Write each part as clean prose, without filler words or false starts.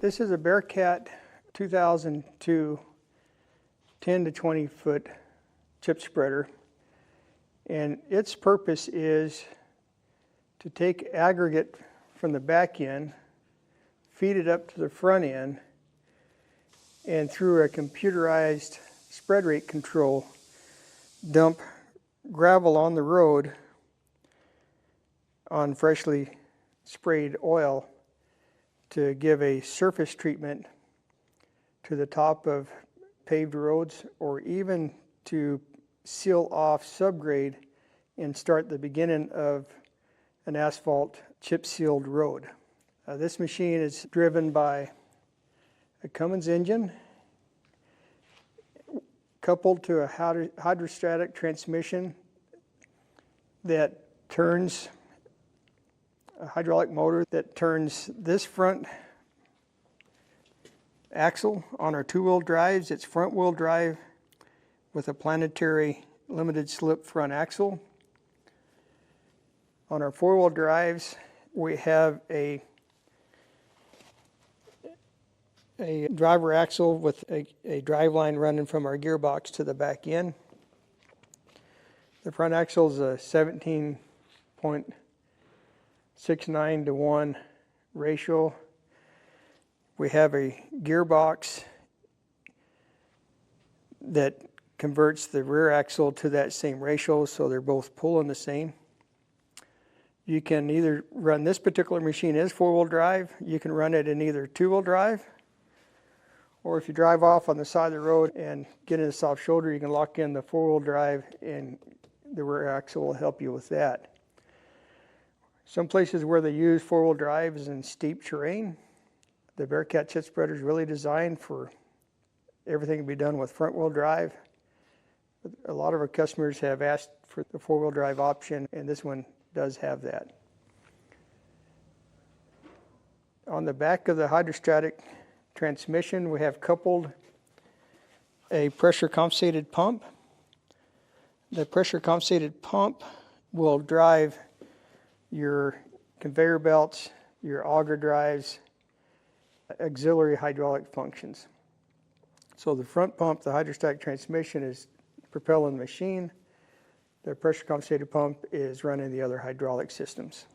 This is a BearCat 2002 10 to 20 foot chip spreader, and its purpose is to take aggregate from the back end, feed it up to the front end, and through a computerized spread rate control, dump gravel on the road on freshly sprayed oil to give a surface treatment to the top of paved roads, or even to seal off subgrade and start the beginning of an asphalt chip sealed road. This machine is driven by a Cummins engine coupled to a hydrostatic transmission that turns a hydraulic motor that turns this front axle on our two-wheel drives. It's front-wheel drive with a planetary limited slip front axle. On our four-wheel drives, we have a driver axle with a drive line running from our gearbox to the back end. The front axle is a 17.69 to 1 ratio. We have a gearbox that converts the rear axle to that same ratio, so they're both pulling the same. You can either run this particular machine as four-wheel drive, you can run it in either two-wheel drive, or if you drive off on the side of the road and get in a soft shoulder, you can lock in the four-wheel drive and the rear axle will help you with that. Some places where they use four-wheel drive is in steep terrain. The BearCat chip spreader is really designed for everything to be done with front-wheel drive. A lot of our customers have asked for the four-wheel drive option, and this one does have that. On the back of the hydrostatic transmission, we have coupled a pressure compensated pump. The pressure compensated pump will drive your conveyor belts, your auger drives, auxiliary hydraulic functions. So the front pump, the hydrostatic transmission, is propelling the machine. The pressure compensated pump is running the other hydraulic systems.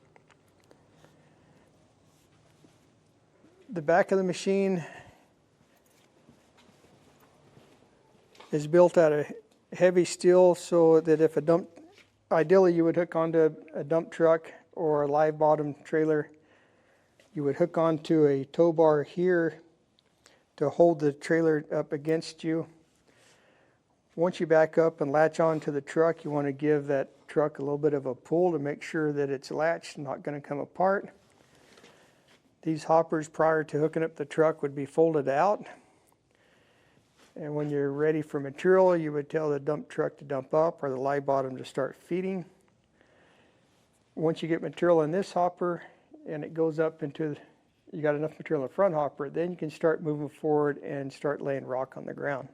The back of the machine is built out of heavy steel, so that if ideally you would hook onto a dump truck or a live bottom trailer, you would hook onto a tow bar here to hold the trailer up against you. Once you back up and latch onto the truck, you want to give that truck a little bit of a pull to make sure that it's latched, not going to come apart. These hoppers, prior to hooking up the truck, would be folded out. And when you're ready for material, you would tell the dump truck to dump up or the live bottom to start feeding. Once you get material in this hopper and it goes up into, you got enough material in the front hopper, then you can start moving forward and start laying rock on the ground.